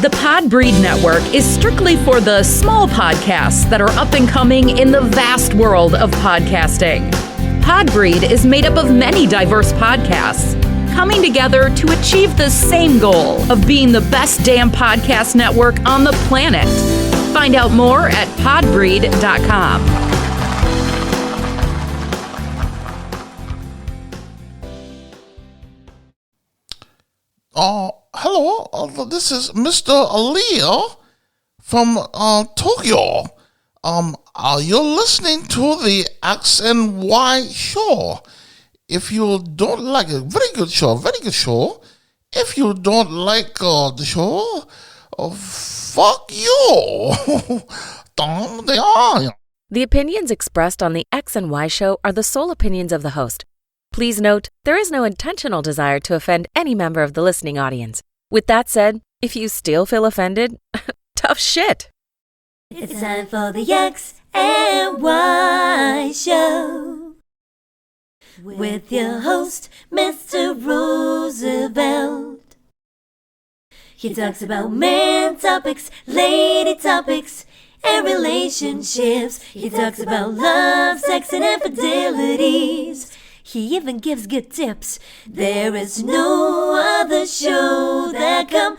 The Podbreed Network is strictly for the small podcasts that are up and coming in the vast world of podcasting. Podbreed is made up of many diverse podcasts coming together to achieve the same goal of being the best damn podcast network on the planet. Find out more at podbreed.com. Hello, this is Mr. Aliyah from Tokyo. You're listening to the X and Y show. If you don't like it, very good show. If you don't like the show, fuck you. The opinions expressed on the X and Y show are the sole opinions of the host. Please note, there is no intentional desire to offend any member of the listening audience. With that said, if you still feel offended, tough shit. It's time for the X and Y show with your host, Mr. Roosevelt. He talks about man topics, lady topics, and relationships. He talks about love, sex, and infidelities. He even gives good tips. There is no other show that compares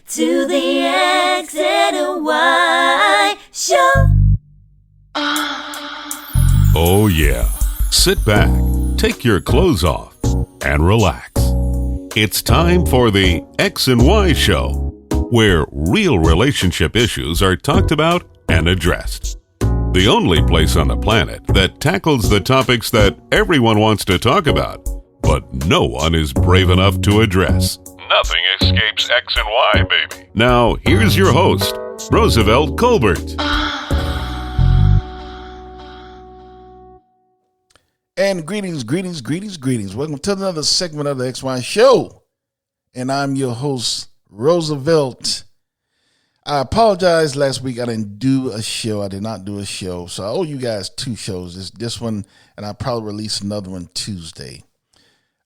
to the X and Y show. Oh yeah. Sit back, take your clothes off, and relax. It's time for the X and Y show, where real relationship issues are talked about and addressed. The only place on the planet that tackles the topics that everyone wants to talk about, but no one is brave enough to address. Nothing escapes X and Y, baby. Now, here's your host, Roosevelt Colbert. And greetings. Welcome to another segment of the XY show. And I'm your host, Roosevelt. I apologize last week. I didn't do a show. I did not do a show. So I owe you guys two shows. This one, and I'll probably release another one Tuesday.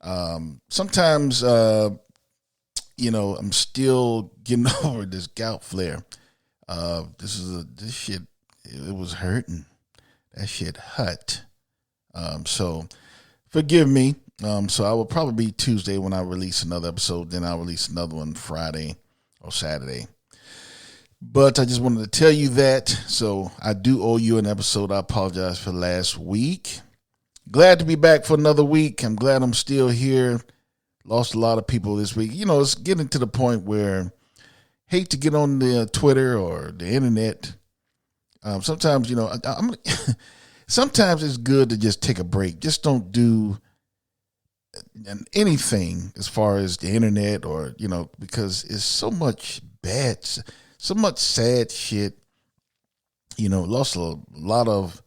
Sometimes, I'm still getting over this gout flare. This shit, it was hurting. That shit hurt. So forgive me. So I will probably be Tuesday when I release another episode. Then I'll release another one Friday or Saturday. But I just wanted to tell you that. So I do owe you an episode. I apologize for last week. Glad to be back for another week. I'm glad I'm still here. Lost a lot of people this week. It's getting to the point where hate to get on the Twitter or the internet. Sometimes, sometimes it's good to just take a break. Just don't do anything as far as the internet or, because it's so much bad, so much sad shit. Lost a lot of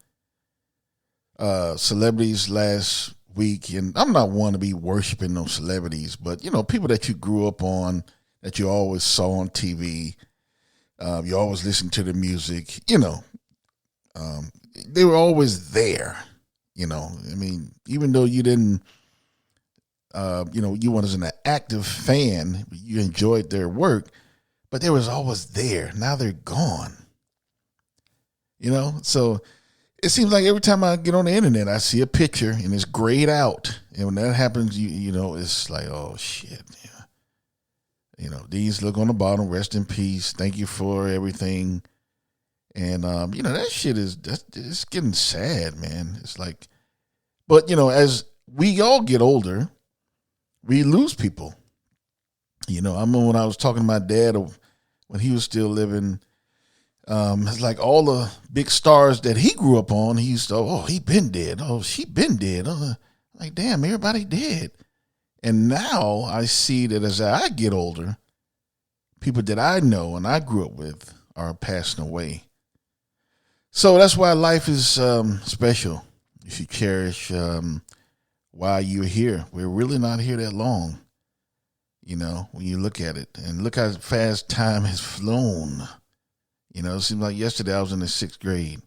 celebrities last week. And I'm not one to be worshiping those celebrities, but, people that you grew up on, that you always saw on TV, you always listened to the music, they were always there, even though you didn't, you wasn't an active fan, you enjoyed their work, but they was always there. Now they're gone, so it seems like every time I get on the internet, I see a picture and it's grayed out. And when that happens, it's like, oh shit. These look on the bottom, rest in peace. Thank you for everything. And, that shit it's getting sad, man. It's like, but, as we all get older, we lose people. I remember when I was talking to my dad when he was still living, it's like all the big stars that he grew up on, he used to, he been dead. Oh, she been dead. Like, damn, everybody dead. And now I see that as I get older, people that I know and I grew up with are passing away. So that's why life is special. You should cherish while you're here. We're really not here that long, when you look at it. And look how fast time has flown. It seems like yesterday I was in the 6th grade.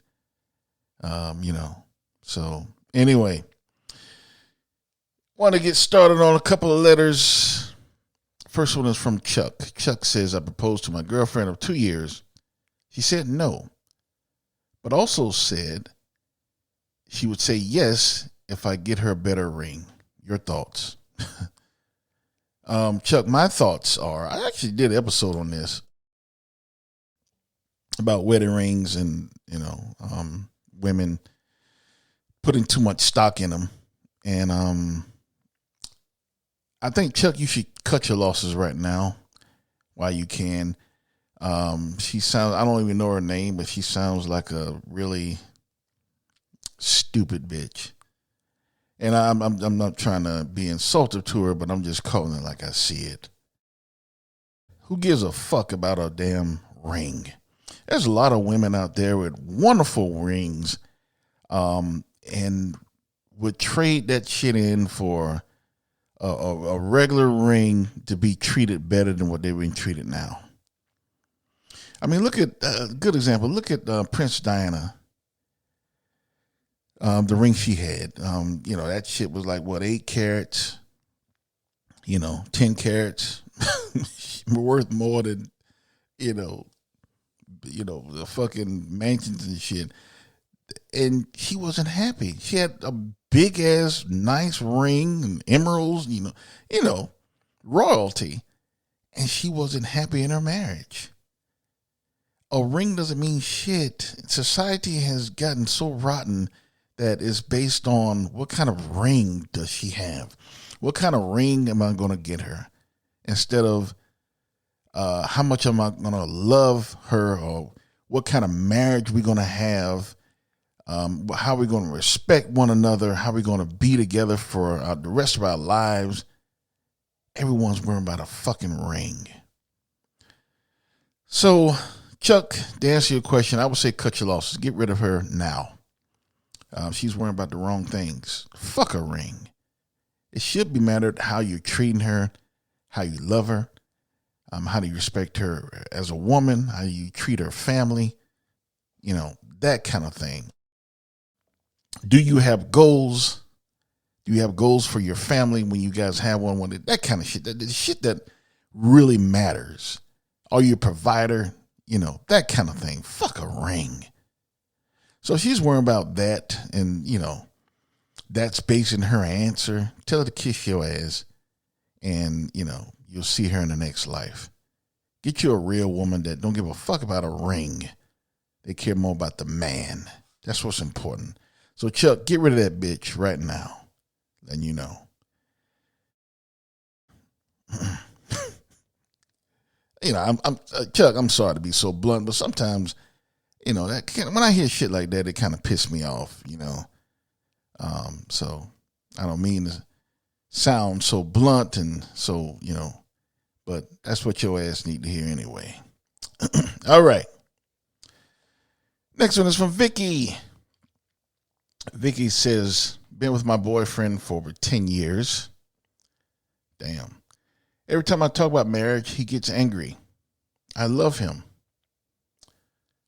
So anyway, want to get started on a couple of letters First one is from Chuck. Chuck says, I proposed to my girlfriend of 2 years. She said no, but also said she would say yes if I get her a better ring. Your thoughts? Chuck, my thoughts are, I actually did an episode on this about wedding rings and, women putting too much stock in them. And I think, Chuck, you should cut your losses right now while you can. She sounds, I don't even know her name, but she sounds like a really stupid bitch. And I'm not trying to be insultive to her, but I'm just calling it like I see it. Who gives a fuck about a damn ring? There's a lot of women out there with wonderful rings, and would trade that shit in for a regular ring to be treated better than what they're being treated now. I mean, look at good example. Look at Princess Diana. The ring she had, that shit was like what, 8 carats, 10 carats, worth more than, the fucking mansions and shit. And she wasn't happy. She had a big ass nice ring and emeralds, royalty, and she wasn't happy in her marriage. A ring doesn't mean shit. Society has gotten so rotten that is based on what kind of ring does she have? What kind of ring am I going to get her? Instead of how much am I going to love her, or what kind of marriage we're going to have, how we're going to respect one another, how we're going to be together for the rest of our lives. Everyone's worrying about a fucking ring. So, Chuck, to answer your question, I would say cut your losses. Get rid of her now. She's worrying about the wrong things. Fuck a ring. It should be mattered how you're treating her, how you love her, how do you respect her as a woman, how you treat her family, that kind of thing. Do you have goals? Do you have goals for your family when you guys have one? That kind of shit. The shit that really matters. Are you a provider? That kind of thing. Fuck a ring. So she's worrying about that, and, that's basing her answer. Tell her to kiss your ass, and, you'll see her in the next life. Get you a real woman that don't give a fuck about a ring. They care more about the man. That's what's important. So, Chuck, get rid of that bitch right now. And I'm Chuck, I'm sorry to be so blunt, but sometimes, when I hear shit like that, it kind of pisses me off, So I don't mean to sound so blunt and so, but that's what your ass need to hear anyway. All right. Next one is from Vicky. Vicky says, been with my boyfriend for over 10 years. Damn. Every time I talk about marriage, he gets angry. I love him,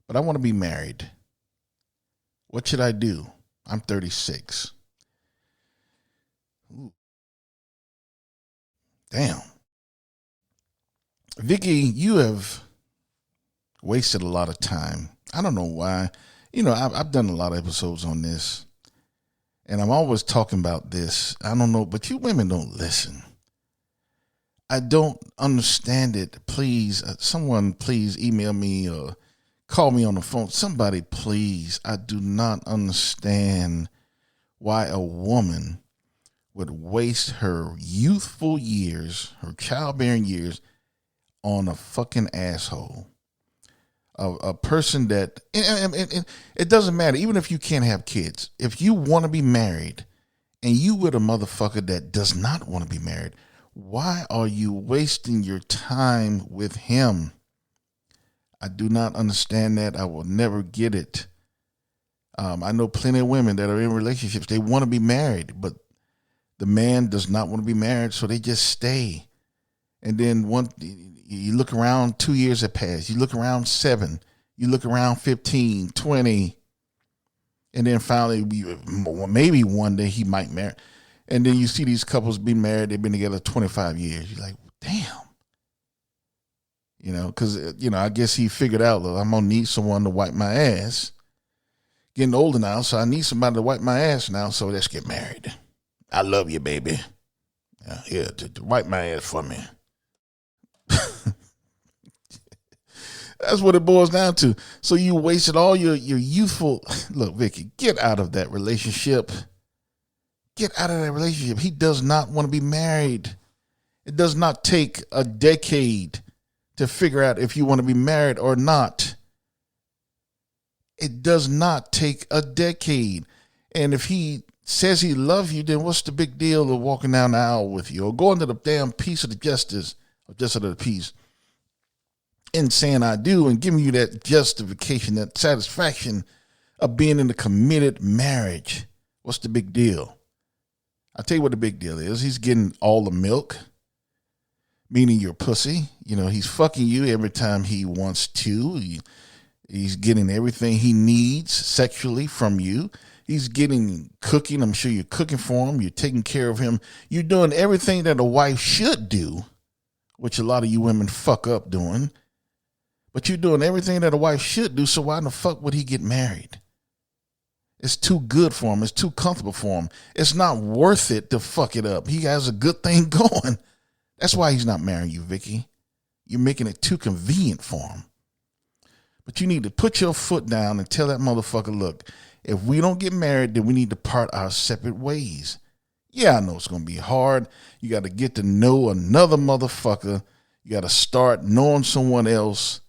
but I want to be married. What should I do? I'm 36. Ooh. Damn. Vicky, you have wasted a lot of time. I don't know why. I've done a lot of episodes on this, and I'm always talking about this. I don't know, but you women don't listen. I don't understand it. Please, someone please email me or call me on the phone. Somebody please. I do not understand why a woman would waste her youthful years, her childbearing years, on a fucking asshole. A person that, and it doesn't matter, even if you can't have kids. If you want to be married and you with a motherfucker that does not want to be married, why are you wasting your time with him? I do not understand that. I will never get it. I know plenty of women that are in relationships. They want to be married, but the man does not want to be married, so they just stay. And then you look around, 2 years have passed. You look around 7. You look around 15, 20. And then finally, maybe one day he might marry. And then you see these couples be married. They've been together 25 years. You're like, damn, because, I guess he figured out, look, I'm going to need someone to wipe my ass. Getting older now, so I need somebody to wipe my ass now, so let's get married. I love you, baby. Yeah, to wipe my ass for me. That's what it boils down to. So you wasted all your youthful... Look, Vicky, get out of that relationship. Get out of that relationship. He does not want to be married. It does not take a decade to figure out if you want to be married or not. It does not take a decade. And if he says he loves you, then what's the big deal of walking down the aisle with you or going to the damn piece of the justice of the peace and saying I do and giving you that justification, that satisfaction of being in a committed marriage? What's the big deal? I'll tell you what the big deal is. He's getting all the milk, meaning your pussy. He's fucking you every time he wants to. He's getting everything he needs sexually from you. He's getting cooking. I'm sure you're cooking for him. You're taking care of him. You're doing everything that a wife should do, which a lot of you women fuck up doing. But you're doing everything that a wife should do, so why in the fuck would he get married? It's too good for him. It's too comfortable for him. It's not worth it to fuck it up. He has a good thing going. That's why he's not marrying you, Vicky. You're making it too convenient for him. But you need to put your foot down and tell that motherfucker, look, if we don't get married, then we need to part our separate ways. Yeah, I know it's going to be hard. You got to get to know another motherfucker. You got to start knowing someone else.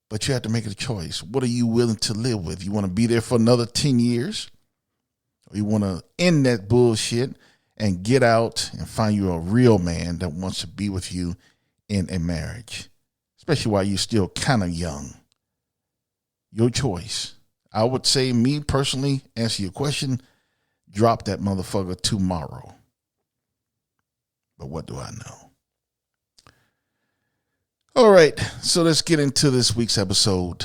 But you have to make a choice. What are you willing to live with? You want to be there for another 10 years? Or you want to end that bullshit and get out and find you a real man that wants to be with you in a marriage? Especially while you're still kind of young. Your choice. I would say, me personally, answer your question, drop that motherfucker tomorrow. But what do I know? All right, so let's get into this week's episode.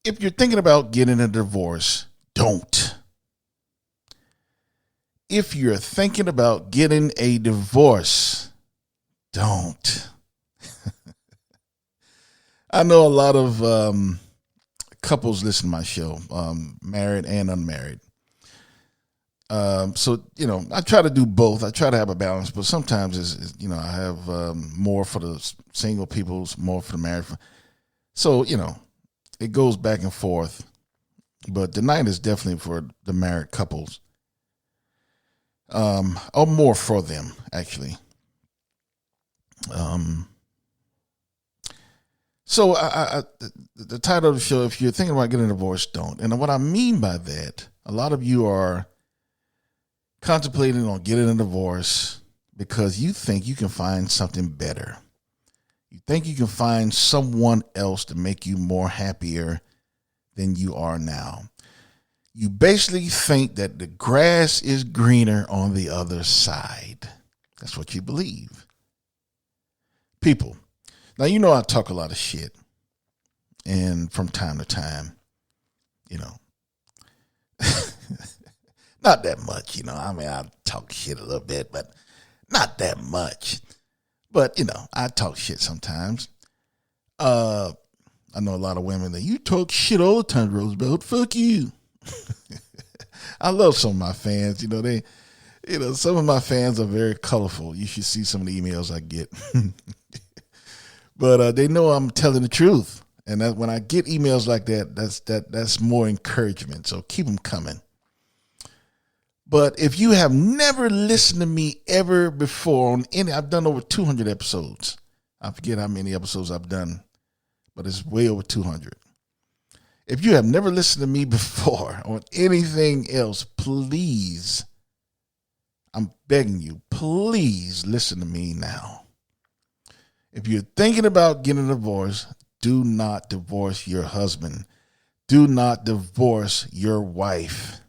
If you're thinking about getting a divorce, don't. If you're thinking about getting a divorce, don't. I know a lot of couples listen to my show, married and unmarried. So, I try to do both. I try to have a balance, but sometimes it's I have more for the single people, more for the married. So, it goes back and forth, but tonight is definitely for the married couples. Or more for them, actually. So the title of the show, if you're thinking about getting a divorce, don't. And what I mean by that, a lot of you are contemplating on getting a divorce because you think you can find something better. You think you can find someone else to make you more happier than you are now. You basically think that the grass is greener on the other side. That's what you believe. People, now I talk a lot of shit. And from time to time, not that much, I talk shit a little bit, but not that much. But, I talk shit sometimes. I know a lot of women that you talk shit all the time, Roosevelt. Fuck you. I love some of my fans. Some of my fans are very colorful. You should see some of the emails I get. But they know I'm telling the truth. And that when I get emails like that, that's more encouragement. So keep them coming. But if you have never listened to me ever before on I've done over 200 episodes. I forget how many episodes I've done, but it's way over 200. If you have never listened to me before on anything else, please, I'm begging you, please listen to me now. If you're thinking about getting a divorce, do not divorce your husband. Do not divorce your wife.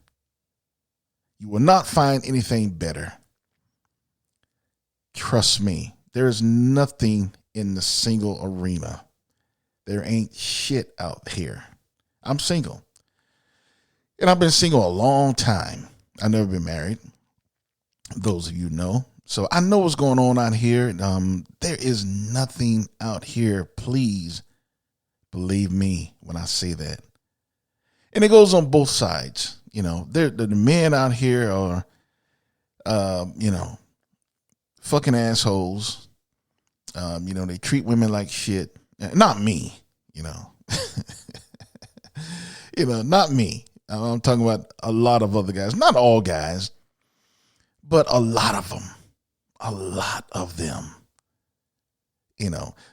You will not find anything better. Trust me, there is nothing in the single arena. There ain't shit out here. I'm single. And I've been single a long time. I've never been married. Those of you know. So I know what's going on out here. There is nothing out here. Please believe me when I say that. And it goes on both sides. You know, the men out here are, fucking assholes. They treat women like shit. Not me, not me. I'm talking about a lot of other guys. Not all guys, but a lot of them. A lot of them.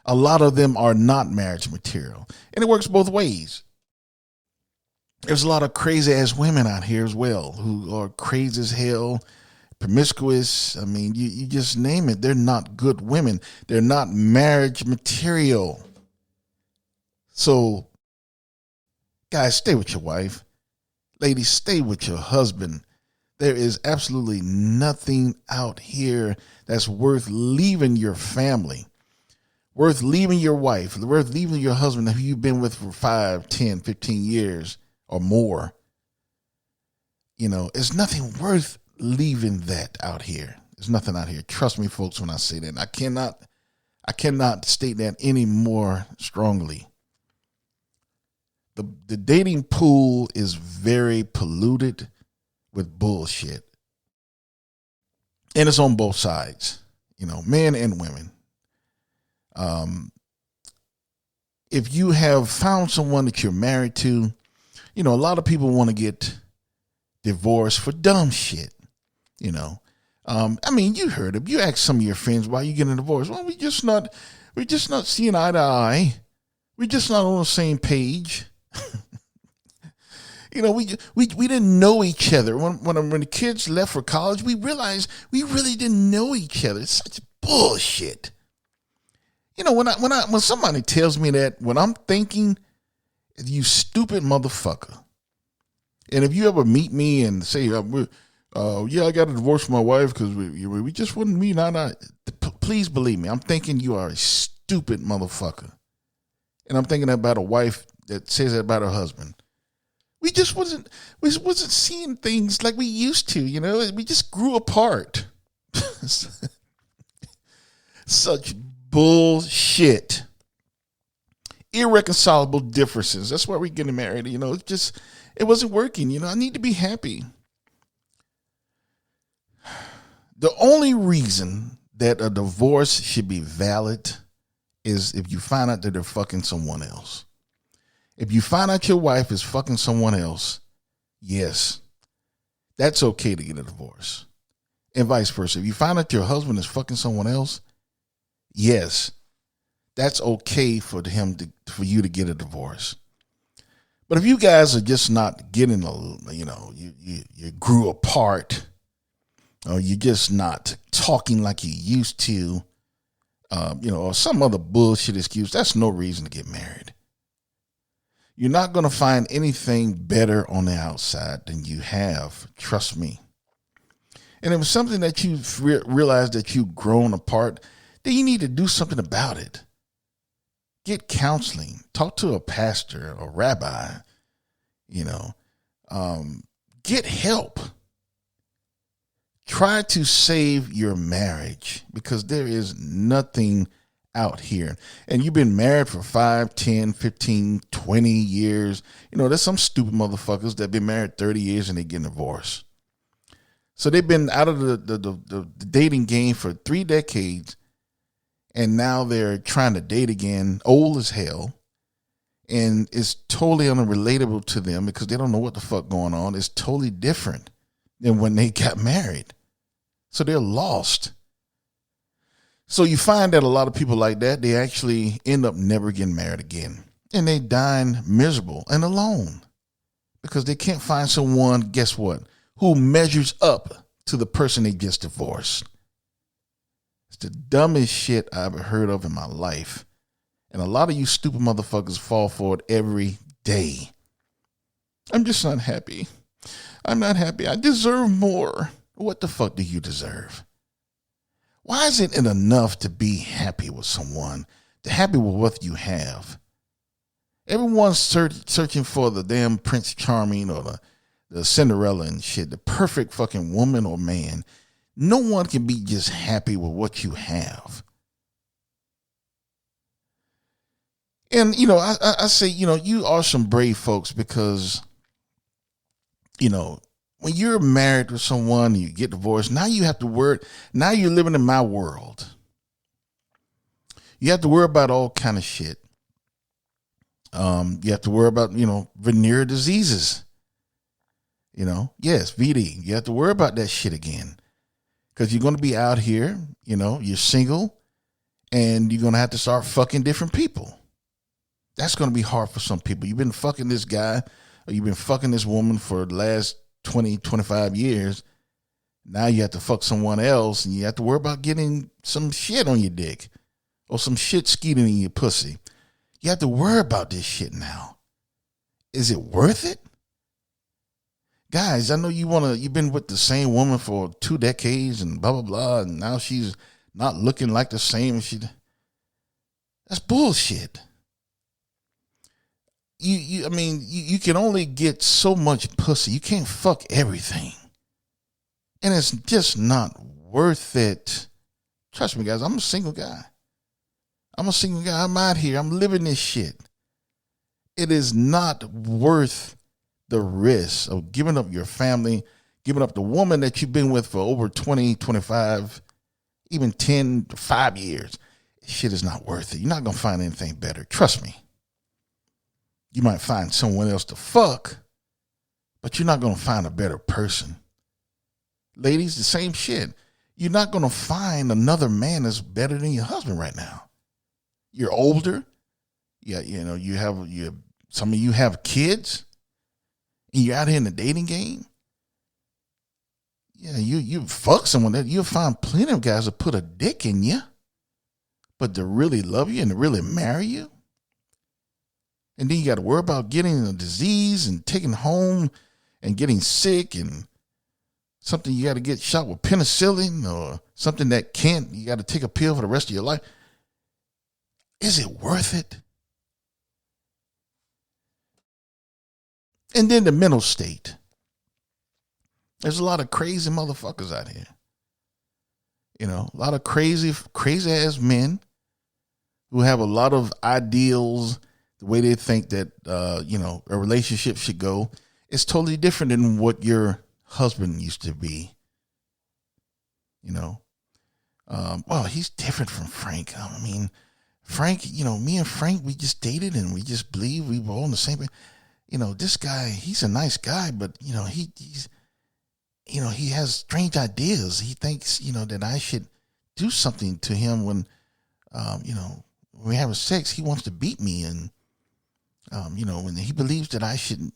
A lot of them are not marriage material. And it works both ways. There's a lot of crazy ass women out here as well who are crazy as hell, promiscuous. I mean, you just name it. They're not good women. They're not marriage material. So, guys, stay with your wife. Ladies, stay with your husband. There is absolutely nothing out here that's worth leaving your family, worth leaving your wife, worth leaving your husband who you've been with for 5, 10, 15 years or more. It's nothing worth leaving that out here. There's nothing out here. Trust me, folks, when I say that. I cannot state that any more strongly. The dating pool is very polluted with bullshit. And it's on both sides, men and women. If you have found someone that you're married to, a lot of people want to get divorced for dumb shit, you heard it. You ask some of your friends, why are you getting a divorce? Well, we're just not seeing eye to eye. We're just not on the same page. We didn't know each other. When the kids left for college, we realized we really didn't know each other. It's such bullshit. When somebody tells me that, what I'm thinking, you stupid motherfucker. And if you ever meet me and say, I got a divorce from my wife because we just wouldn't meet. Please believe me. I'm thinking you are a stupid motherfucker. And I'm thinking about a wife that says that about her husband. We wasn't seeing things like we used to, we just grew apart. Such bullshit. Irreconcilable differences. That's why we're getting married. It wasn't working. I need to be happy. The only reason that a divorce should be valid is if you find out that they're fucking someone else. If you find out your wife is fucking someone else, yes, that's okay to get a divorce. And vice versa. If you find out your husband is fucking someone else, yes, that's okay for you to get a divorce. But if you guys are just not getting, you grew apart, or you're just not talking like you used to, or some other bullshit excuse, that's no reason to get married. You're not going to find anything better on the outside than you have. Trust me. And if it's something that you've realized that you've grown apart, then you need to do something about it. Get counseling. Talk to a pastor or rabbi. Get help. Try to save your marriage because there is nothing out here. And you've been married for 5, 10, 15, 20 years. There's some stupid motherfuckers that have been married 30 years and they get divorced. So they've been out of the dating game for 3 decades. And now they're trying to date again, old as hell. And it's totally unrelatable to them because they don't know what the fuck going on. It's totally different than when they got married. So they're lost. So you find that a lot of people like that, they actually end up never getting married again. And they dying miserable and alone because they can't find someone, guess what, who measures up to the person they just divorced. It's the dumbest shit I've ever heard of in my life. And a lot of you stupid motherfuckers fall for it every day. I'm just not happy. I'm not happy. I deserve more. What the fuck do you deserve? Why isn't it enough to be happy with someone, to happy with what you have? Everyone's searching for the damn Prince Charming or the Cinderella and shit, the perfect fucking woman or man. No one can be just happy with what you have. And, I say, you are some brave folks because, when you're married to someone and you get divorced, now you have to worry. Now you're living in my world. You have to worry about all kind of shit. You have to worry about, venereal diseases. Yes, VD. You have to worry about that shit again. Because you're going to be out here, you're single, and you're going to have to start fucking different people. That's going to be hard for some people. You've been fucking this guy, or you've been fucking this woman for the last 20, 25 years. Now you have to fuck someone else, and you have to worry about getting some shit on your dick or some shit skeeting in your pussy. You have to worry about this shit now. Is it worth it? Guys, I know you've been with the same woman for 2 decades and blah, blah, blah, and now she's not looking like the same. That's bullshit. You can only get so much pussy. You can't fuck everything. And it's just not worth it. Trust me, guys, I'm a single guy. I'm out here. I'm living this shit. It is not worth the risk of giving up your family, giving up the woman that you've been with for over 20, 25, even 10 to 5 years. Shit is not worth it. You're not going to find anything better. Trust me. You might find someone else to fuck, but you're not going to find a better person. Ladies, the same shit. You're not going to find another man that's better than your husband right now. You're older. Yeah, some of you have kids. And you're out here in the dating game. Yeah, you fuck someone that you'll find plenty of guys that put a dick in you, but to really love you and to really marry you. And then you got to worry about getting a disease and taking home and getting sick and something you got to get shot with penicillin or something that you got to take a pill for the rest of your life. Is it worth it? And then the mental state. There's a lot of crazy motherfuckers out here. A lot of crazy ass men who have a lot of ideals. The way they think that, a relationship should go is totally different than what your husband used to be. Well, he's different from Frank. Frank, me and Frank, we just dated and we just believe we were all in the same. This guy, he's a nice guy, but, he's he has strange ideas. He thinks, that I should do something to him when we're having sex. He wants to beat me. And, when he believes that I should,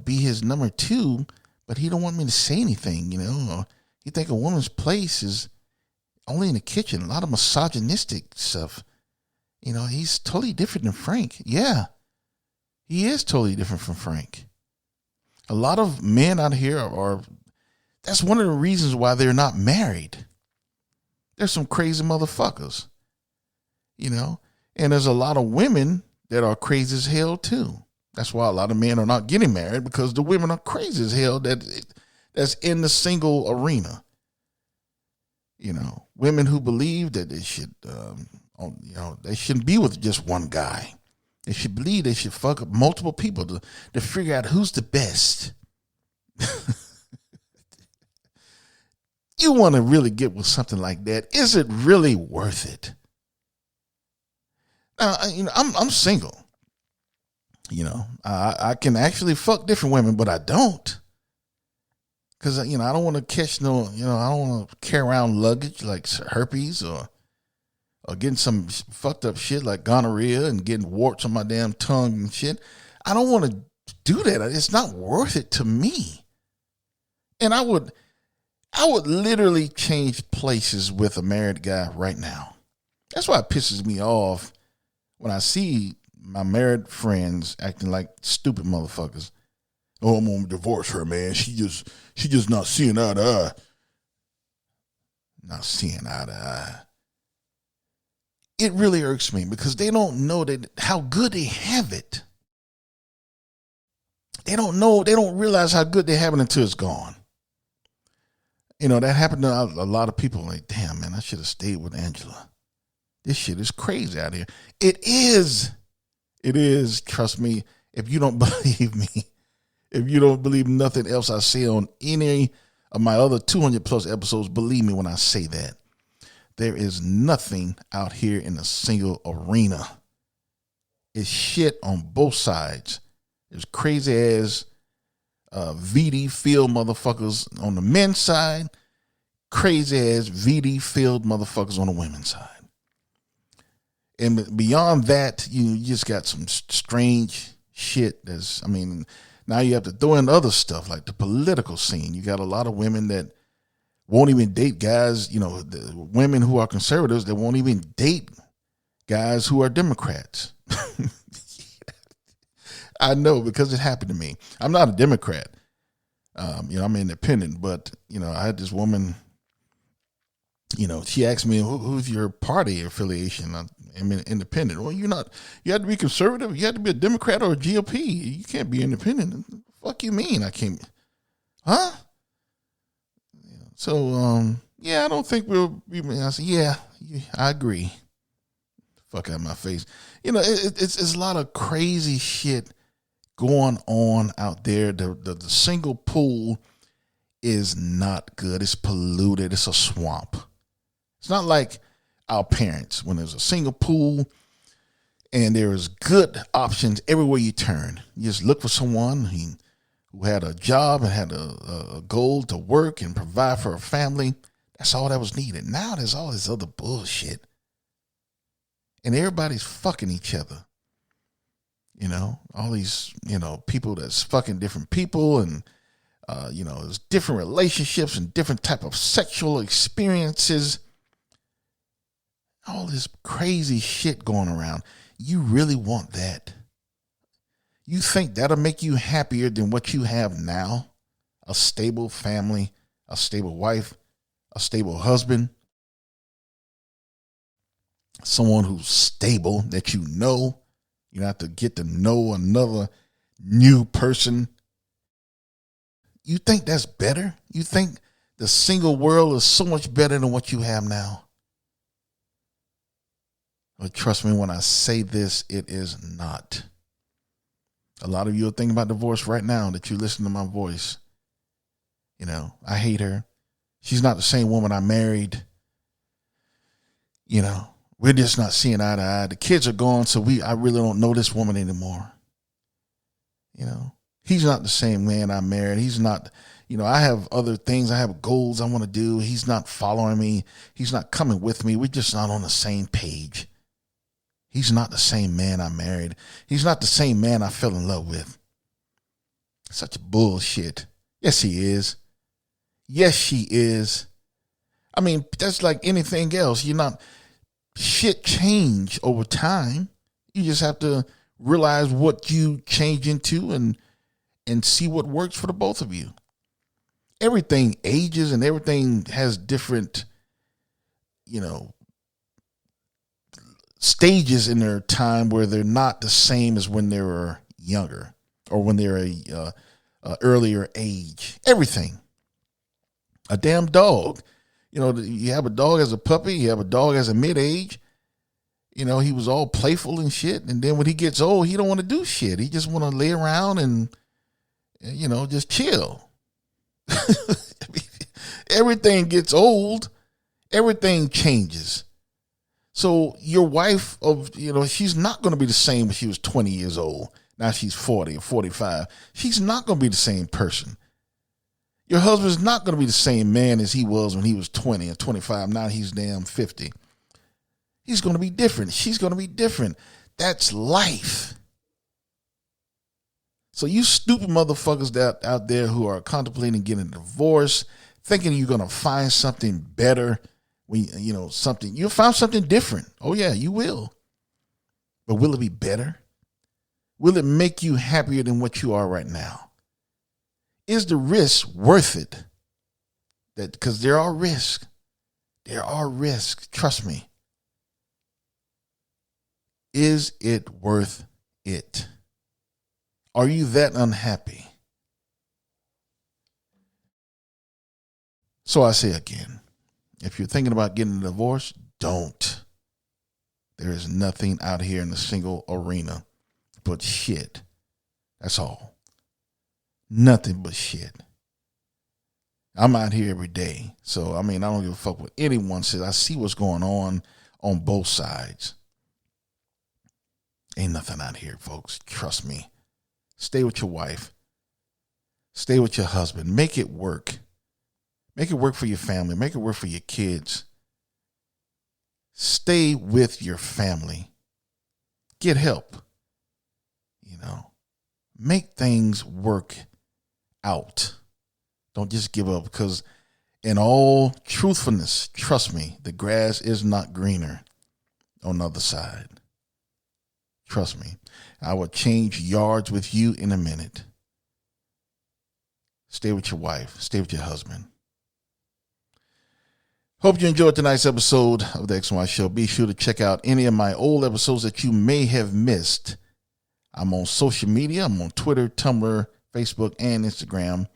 be his number 2, but he don't want me to say anything, or he think a woman's place is only in the kitchen. A lot of misogynistic stuff. He's totally different than Frank. Yeah, he is totally different from Frank. A lot of men out here that's one of the reasons why they're not married. There's some crazy motherfuckers, and there's a lot of women that are crazy as hell too. That's why a lot of men are not getting married, because the women are crazy as hell that's in the single arena. Women who believe that they should, they shouldn't be with just one guy. They should believe they should fuck up multiple people to figure out who's the best. You want to really get with something like that? Is it really worth it? I'm single. I can actually fuck different women, but I don't. Because, I don't want to catch I don't want to carry around luggage like herpes or getting some fucked up shit like gonorrhea and getting warts on my damn tongue and shit. I don't want to do that. It's not worth it to me. And I would literally change places with a married guy right now. That's why it pisses me off when I see my married friends acting like stupid motherfuckers. Oh, I'm gonna divorce her, man. She just not seeing eye to eye. Not seeing eye to eye. It really irks me because they don't know how good they have it. They don't realize how good they have it until it's gone. that happened to a lot of people. Like, damn, man, I should have stayed with Angela. This shit is crazy out here. It is. It is. Trust me. If you don't believe me, if you don't believe nothing else I say on any of my other 200 plus episodes, believe me when I say that. There is nothing out here in a single arena. It's shit on both sides. There's crazy ass VD field motherfuckers on the men's side, crazy ass VD field motherfuckers on the women's side. And beyond that, you just got some strange shit. Now you have to throw in other stuff like the political scene. You got a lot of women that won't even date guys, the women who are conservatives that won't even date guys who are Democrats. I know because it happened to me. I'm not a Democrat. I'm independent, but, I had this woman, she asked me, who's your party affiliation? I'm independent. Well, you have to be conservative. You have to be a Democrat or a GOP. You can't be independent. Fuck you mean? I can't. Huh? So, I don't think I said, yeah, I agree. Fuck out of my face. It's a lot of crazy shit going on out there. The single pool is not good. It's polluted. It's a swamp. It's not like our parents when there's a single pool and there is good options everywhere you turn. You just look for someone who had a job and had a goal to work and provide for a family. That's all that was needed. Now there's all this other bullshit. And everybody's fucking each other. All these, people that's fucking different people and, there's different relationships and different type of sexual experiences. All this crazy shit going around. You really want that? You think that'll make you happier than what you have now? A stable family, a stable wife, a stable husband, someone who's stable that you know. You have to get to know another new person. You think that's better? You think the single world is so much better than what you have now? But trust me when I say this, it is not. A lot of you are thinking about divorce right now that you listen to my voice. I hate her. She's not the same woman I married. We're just not seeing eye to eye. The kids are gone, so I really don't know this woman anymore. He's not the same man I married. He's not, I have other things. I have goals I want to do. He's not following me. He's not coming with me. We're just not on the same page. He's not the same man I married. He's not the same man I fell in love with. Such bullshit. Yes, he is. Yes, she is. That's like anything else. Shit change over time. You just have to realize what you change into and see what works for the both of you. Everything ages and everything has different, stages in their time where they're not the same as when they were younger or when they're a earlier age. Everything. A damn dog. You have a dog as a puppy. You have a dog as a mid-age. He was all playful and shit. And then when he gets old, he don't want to do shit. He just want to lay around and just chill. Everything gets old. Everything changes. So your wife she's not going to be the same when she was 20 years old. Now she's 40 or 45. She's not going to be the same person. Your husband's not going to be the same man as he was when he was 20 or 25. Now he's damn 50. He's going to be different. She's going to be different. That's life. So you stupid motherfuckers out there who are contemplating getting a divorce, thinking you're going to find something better, you'll find something different. Oh yeah, you will. But will it be better? Will it make you happier than what you are right now? Is the risk worth it? Because there are risks. There are risks. Trust me. Is it worth it? Are you that unhappy? So I say again, if you're thinking about getting a divorce, don't. There is nothing out here in the single arena but shit. That's all. Nothing but shit. I'm out here every day. So, I don't give a fuck what anyone says. I see what's going on both sides. Ain't nothing out here, folks. Trust me. Stay with your wife. Stay with your husband. Make it work. Make it work for your family. Make it work for your kids. Stay with your family. Get help. Make things work out. Don't just give up, because in all truthfulness, trust me, the grass is not greener on the other side. Trust me. I will change yards with you in a minute. Stay with your wife. Stay with your husband. Hope you enjoyed tonight's episode of the X and Y Show. Be sure to check out any of my old episodes that you may have missed. I'm on social media. I'm on Twitter, Tumblr, Facebook, and Instagram.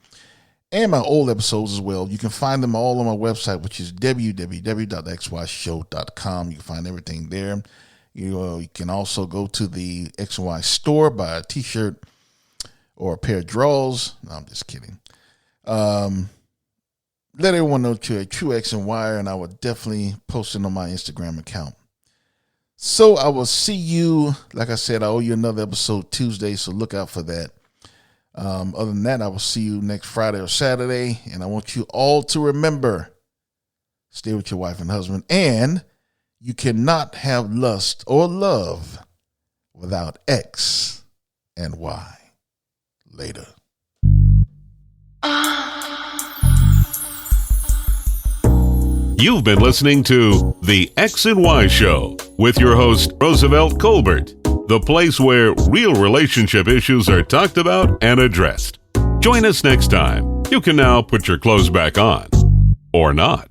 And my old episodes as well. You can find them all on my website, which is www.xyshow.com. You can find everything there. You can also go to the X and Y store, buy a t-shirt or a pair of drawers. No, I'm just kidding. Let everyone know you're a true X and Y, and I will definitely post it on my Instagram account. So I will see you. Like I said, I owe you another episode Tuesday, so look out for that. Other than that, I will see you next Friday or Saturday, and I want you all to remember, stay with your wife and husband, and you cannot have lust or love without X and Y. Later. You've been listening to The X and Y Show with your host, Roosevelt Colbert, the place where real relationship issues are talked about and addressed. Join us next time. You can now put your clothes back on, or not.